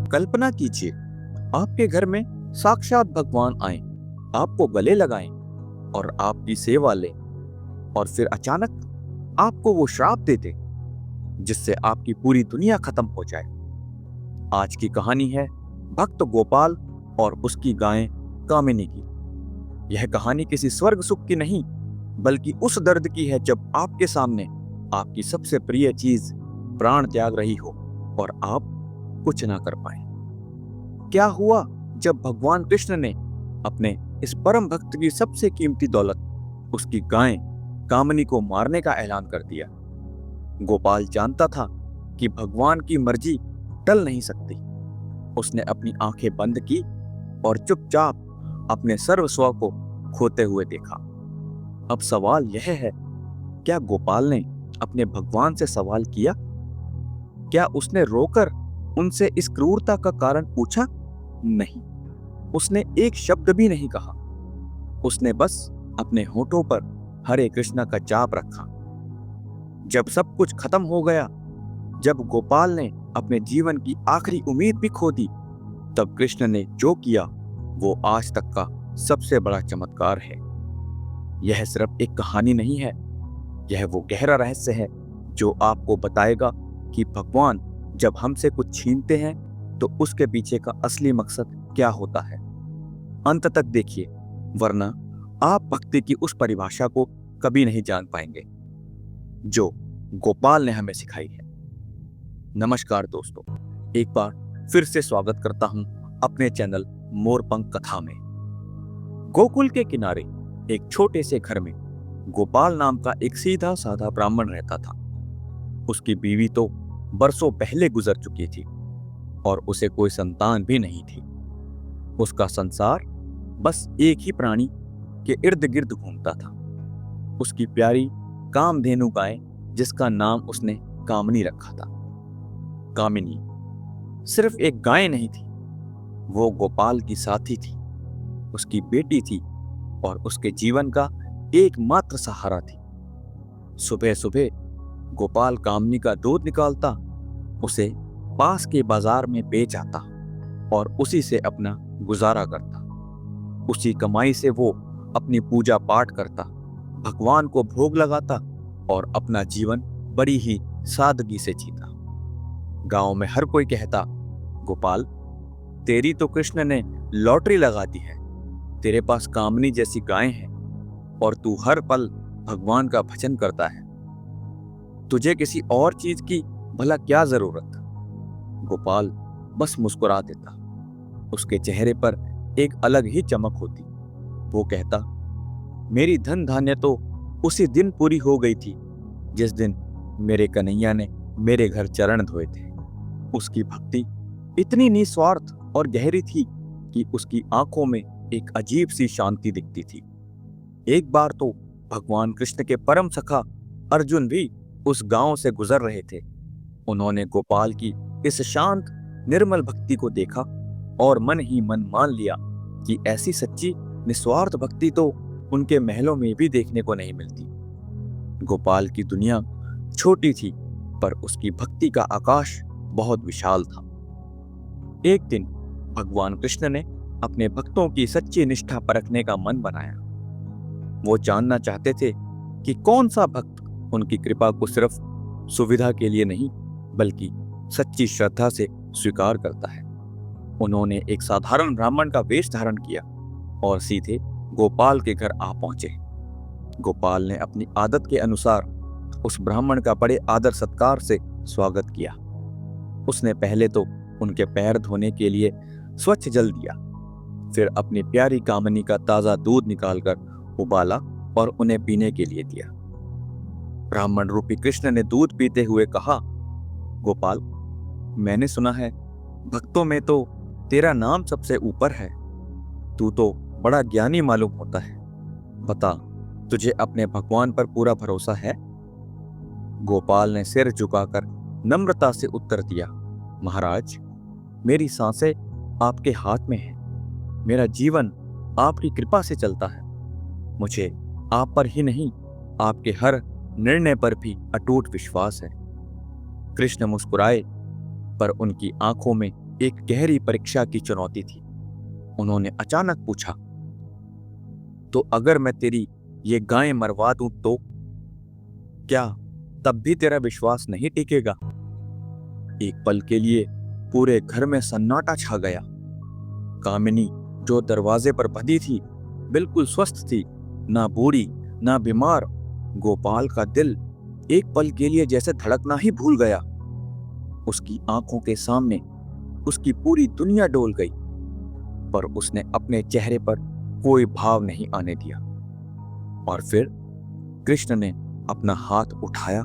कल्पना कीजिए, आपके घर में साक्षात भगवान आए, आपको गले लगाएं और आपकी सेवा लें, और फिर अचानक आपको वो श्राप दे दे जिससे आपकी पूरी दुनिया खत्म हो जाए। आज की कहानी है भक्त गोपाल और उसकी गाय कामिनी की। यह कहानी किसी स्वर्ग सुख की नहीं, बल्कि उस दर्द की है जब आपके सामने आपकी सबसे प्रिय चीज प्राण त्याग रही हो और आप कुछ ना कर पाए। क्या हुआ जब भगवान कृष्ण ने अपने इस परम भक्त की सबसे कीमती दौलत, उसकी गाय कामिनी को मारने का ऐलान कर दिया। गोपाल जानता था कि भगवान की मर्जी टल नहीं सकती। उसने अपनी आंखें बंद की और चुपचाप अपने सर्वस्व को खोते हुए देखा। अब सवाल यह है, क्या गोपाल ने अपने भगवान से सवाल किया? क्या उसने रोकर उनसे इस क्रूरता का कारण पूछा? नहीं, उसने एक शब्द भी नहीं कहा। उसने बस अपने होठों पर हरे कृष्णा का जाप रखा। जब सब कुछ खत्म हो गया, जब गोपाल ने अपने जीवन की आखिरी उम्मीद भी खो दी, तब कृष्ण ने जो किया वो आज तक का सबसे बड़ा चमत्कार है। यह सिर्फ एक कहानी नहीं है, यह वो गहरा रहस्य है जो आपको बताएगा कि भगवान जब हमसे कुछ छीनते हैं तो उसके पीछे का असली मकसद क्या होता है। अंत तक देखिए, वरना आप भक्ति की उस परिभाषा को कभी नहीं जान पाएंगे जो गोपाल ने हमें सिखाई है। नमस्कार दोस्तों, एक बार फिर से स्वागत करता हूं अपने चैनल मोरपंख कथा में। गोकुल के किनारे एक छोटे से घर में गोपाल नाम का एक सीधा साधा ब्राह्मण रहता था। उसकी बीवी तो बरसों पहले गुजर चुकी थी और उसे कोई संतान भी नहीं थी। उसका संसार बस एक ही प्राणी के इर्द गिर्द घूमता था, उसकी प्यारी कामधेनु गाय, जिसका नाम उसने कामिनी रखा था। कामिनी सिर्फ एक गाय नहीं थी, वो गोपाल की साथी थी, उसकी बेटी थी और उसके जीवन का एकमात्र सहारा थी। सुबह सुबह गोपाल कामिनी का दूध निकालता, उसे पास के बाजार में बेच आता और उसी से अपना गुजारा करता। उसी कमाई से वो अपनी पूजा पाठ करता, भगवान को भोग लगाता और अपना जीवन बड़ी ही सादगी से जीता। गांव में हर कोई कहता, गोपाल, तेरी तो कृष्ण ने लॉटरी लगा दी है। तेरे पास कामिनी जैसी गाय है और तू हर पल भगवान का भजन करता है। तुझे किसी और चीज की भला क्या जरूरत? गोपाल बस मुस्कुरा देता। उसके चेहरे पर एक अलग ही चमक होती। वो कहता, मेरी धन धान्य तो उसी दिन पूरी हो गई थी जिस दिन मेरे कन्हैया ने मेरे घर चरण धोए थे। उसकी भक्ति इतनी निस्वार्थ और गहरी थी कि उसकी आंखों में एक अजीब सी शांति दिखती थी। एक बार तो भगवान कृष्ण के परम सखा अर्जुन भी उस गांव से गुजर रहे थे। उन्होंने गोपाल की इस शांत निर्मल भक्ति को देखा और मन ही मन मान लिया कि ऐसी सच्ची निस्वार्थ भक्ति तो उनके महलों में भी देखने को नहीं मिलती। गोपाल की दुनिया छोटी थी, पर उसकी भक्ति का आकाश बहुत विशाल था। एक दिन भगवान कृष्ण ने अपने भक्तों की सच्ची निष्ठा परखने का मन बनाया। वो जानना चाहते थे कि कौन सा भक्त उनकी कृपा को सिर्फ सुविधा के लिए नहीं, बल्कि सच्ची श्रद्धा से स्वीकार करता है। उन्होंने एक साधारण ब्राह्मण का वेश धारण किया और सीधे गोपाल के घर आ पहुंचे। गोपाल ने अपनी आदत के अनुसार उस ब्राह्मण का बड़े आदर सत्कार से स्वागत किया। उसने पहले तो उनके पैर धोने के लिए स्वच्छ जल दिया, फिर अपनी प्यारी कामिनी का ताजा दूध निकालकर उबाला और उन्हें पीने के लिए दिया। ब्राह्मण रूपी कृष्ण ने दूध पीते हुए कहा, गोपाल, मैंने सुना है भक्तों में तो तेरा नाम सबसे ऊपर है। तू तो बड़ा ज्ञानी मालूम होता है। बता, तुझे अपने भगवान पर पूरा भरोसा है? गोपाल ने सिर झुकाकर नम्रता से उत्तर दिया, महाराज, मेरी सांसें आपके हाथ में हैं। मेरा जीवन आपकी कृपा से चलता है। मुझे आप पर ही नहीं, आपके हर निर्णय पर भी अटूट विश्वास है। कृष्ण मुस्कुराए, पर उनकी आंखों में एक गहरी परीक्षा की चुनौती थी। उन्होंने अचानक पूछा, तो अगर मैं तेरी ये गायें मरवा दूं तो क्या तब भी तेरा विश्वास नहीं टिकेगा? एक पल के लिए पूरे घर में सन्नाटा छा गया। कामिनी, जो दरवाजे पर बंधी थी, बिल्कुल स्वस्थ थी, ना बूढ़ी ना बीमार। गोपाल का दिल एक पल के लिए जैसे धड़कना ही भूल गया। उसकी आंखों के सामने उसकी पूरी दुनिया डोल गई, पर उसने अपने चेहरे पर कोई भाव नहीं आने दिया। और फिर कृष्ण ने अपना हाथ उठाया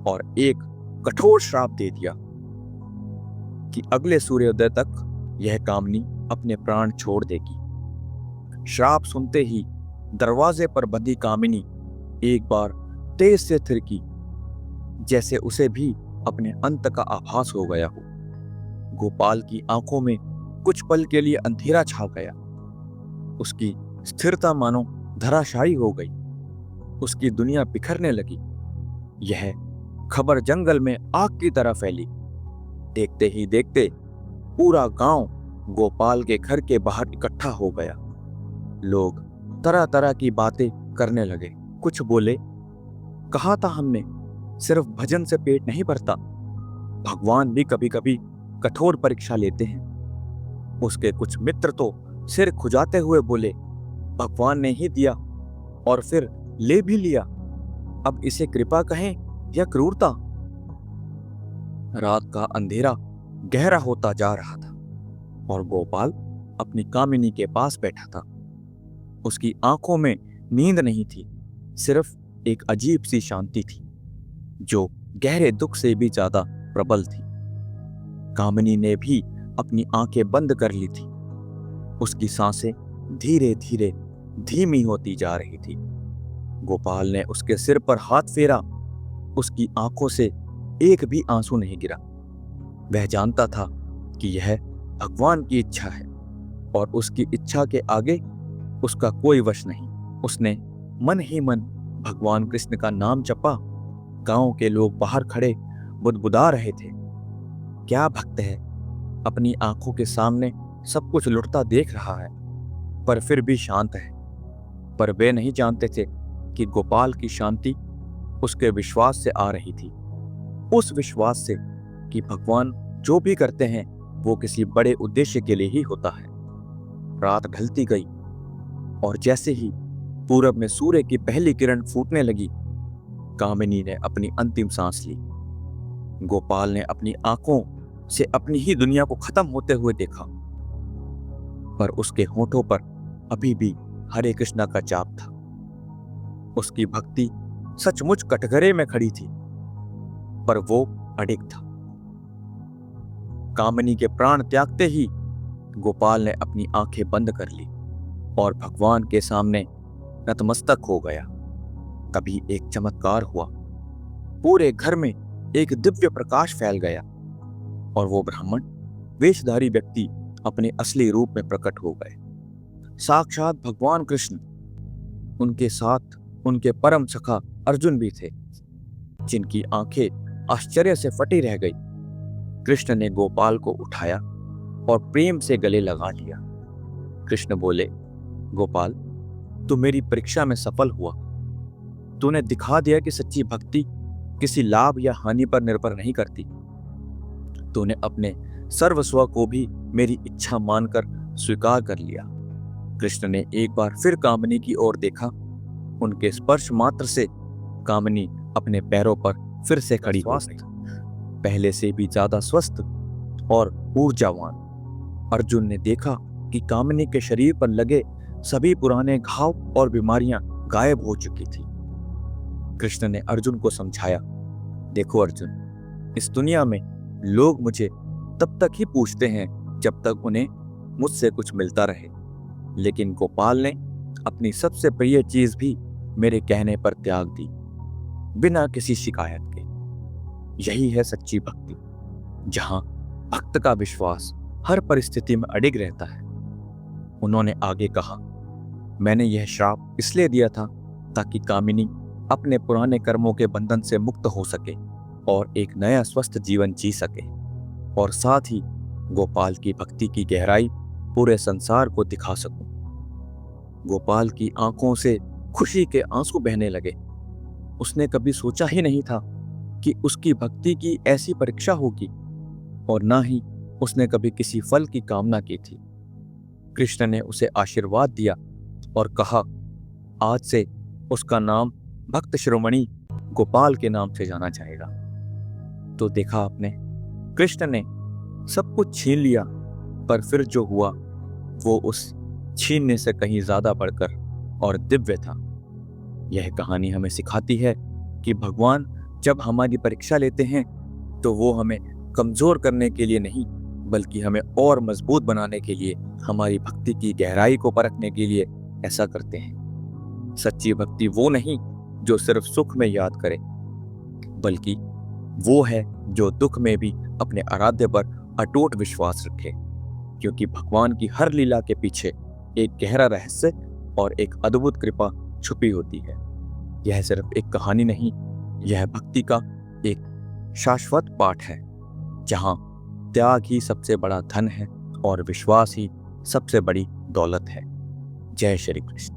और एक कठोर श्राप दे दिया कि अगले सूर्योदय तक यह कामनी अपने प्राण छोड़ देगी। श्राप सुनते ही दरवाजे पर बंधी कामिनी एक बार तेज से थिरकी, जैसे उसे भी अपने अंत का आभास हो गया हो। गोपाल की आंखों में कुछ पल के लिए अंधेरा छा गया। उसकी स्थिरता मानो धराशायी हो गई। उसकी दुनिया बिखरने लगी। यह खबर जंगल में आग की तरह फैली। देखते ही देखते पूरा गांव गोपाल के घर के बाहर इकट्ठा हो गया। लोग तरह तरह की बातें करने लगे। कुछ बोले, कहा था हमने, सिर्फ भजन से पेट नहीं भरता, भगवान भी कभी कभी कठोर परीक्षा लेते हैं। उसके कुछ मित्र तो सिर खुजाते हुए बोले, भगवान ने ही दिया और फिर ले भी लिया, अब इसे कृपा कहें या क्रूरता। रात का अंधेरा गहरा होता जा रहा था और गोपाल अपनी कामिनी के पास बैठा था। उसकी आंखों में नींद नहीं थी, सिर्फ एक अजीब सी शांति थी जो गहरे दुख से भी ज्यादा प्रबल थी। कामिनी ने भी अपनी आंखें बंद कर ली थी। उसकी सांसें धीरे धीरे धीमी होती जा रही थी। गोपाल ने उसके सिर पर हाथ फेरा। उसकी आंखों से एक भी आंसू नहीं गिरा। वह जानता था कि यह भगवान की इच्छा है और उसकी इच्छा के आगे उसका कोई वश नहीं। उसने मन ही मन भगवान कृष्ण का नाम जपा। गांव के लोग बाहर खड़े बुदबुदा रहे थे, क्या भक्त है, अपनी आंखों के सामने सब कुछ लुटता देख रहा है पर फिर भी शांत है। पर वे नहीं जानते थे कि गोपाल की शांति उसके विश्वास से आ रही थी, उस विश्वास से कि भगवान जो भी करते हैं वो किसी बड़े उद्देश्य के लिए ही होता है। रात ढलती गई और जैसे ही पूरब में सूर्य की पहली किरण फूटने लगी, कामिनी ने अपनी अंतिम सांस ली। गोपाल ने अपनी आंखों से अपनी ही दुनिया को खत्म होते हुए देखा, पर उसके होठों पर अभी भी हरे कृष्णा का जाप था। उसकी भक्ति सचमुच कटघरे में खड़ी थी, पर वो अडिग था। कामिनी के प्राण त्यागते ही गोपाल ने अपनी आंखें बंद कर ली और भगवान के सामने नतमस्तक हो गया। तभी एक चमत्कार हुआ। पूरे घर में एक दिव्य प्रकाश फैल गया और वो ब्राह्मण वेशधारी व्यक्ति अपने असली रूप में प्रकट हो गए। साक्षात भगवान कृष्ण। उनके साथ उनके परम सखा अर्जुन भी थे, जिनकी आंखें आश्चर्य से फटी रह गई। कृष्ण ने गोपाल को उठाया और प्रेम से गले लगा लिया। कृष्ण बोले, गोपाल, तू मेरी परीक्षा में सफल हुआ। तूने दिखा दिया कि सच्ची भक्ति किसी लाभ या हानि पर निर्भर नहीं करती। तूने अपने सर्वस्व को भी मेरी इच्छा मानकर स्वीकार कर लिया। कृष्ण ने एक बार फिर कामिनी की ओर देखा। उनके स्पर्श मात्र से कामिनी अपने पैरों पर फिर से खड़ी हो गई, पहले से भी ज्यादा स्वस्थ और ऊर्जावान। अर्जुन ने देखा कि कामिनी के शरीर पर लगे सभी पुराने घाव और बीमारियां गायब हो चुकी थी। कृष्ण ने अर्जुन को समझाया, देखो अर्जुन, इस दुनिया में लोग मुझे तब तक ही पूछते हैं जब तक उन्हें मुझसे कुछ मिलता रहे, लेकिन गोपाल ने अपनी सबसे प्रिय चीज भी मेरे कहने पर त्याग दी, बिना किसी शिकायत के। यही है सच्ची भक्ति, जहां भक्त का विश्वास हर परिस्थिति में अडिग रहता है। उन्होंने आगे कहा, मैंने यह श्राप इसलिए दिया था ताकि कामिनी अपने पुराने कर्मों के बंधन से मुक्त हो सके और एक नया स्वस्थ जीवन जी सके, और साथ ही गोपाल की भक्ति की गहराई पूरे संसार को दिखा सकूं। गोपाल की आंखों से खुशी के आंसू बहने लगे। उसने कभी सोचा ही नहीं था कि उसकी भक्ति की ऐसी परीक्षा होगी, और ना ही उसने कभी किसी फल की कामना की थी। कृष्ण ने उसे आशीर्वाद दिया और कहा, आज से उसका नाम भक्त शिरोमणि गोपाल के नाम से जाना जाएगा। तो देखा आपने, कृष्ण ने सब कुछ छीन लिया, पर फिर जो हुआ वो उस छीनने से कहीं ज्यादा बढ़कर और दिव्य था। यह कहानी हमें सिखाती है कि भगवान जब हमारी परीक्षा लेते हैं तो वो हमें कमजोर करने के लिए नहीं, बल्कि हमें और मजबूत बनाने के लिए, हमारी भक्ति की गहराई को परखने के लिए ऐसा करते हैं। सच्ची भक्ति वो नहीं जो सिर्फ सुख में याद करे, बल्कि वो है जो दुख में भी अपने आराध्य पर अटूट विश्वास रखे, क्योंकि भगवान की हर लीला के पीछे एक गहरा रहस्य और एक अद्भुत कृपा छुपी होती है। यह सिर्फ एक कहानी नहीं, यह भक्ति का एक शाश्वत पाठ है, जहां त्याग ही सबसे बड़ा धन है और विश्वास ही सबसे बड़ी दौलत है। जय श्री कृष्ण।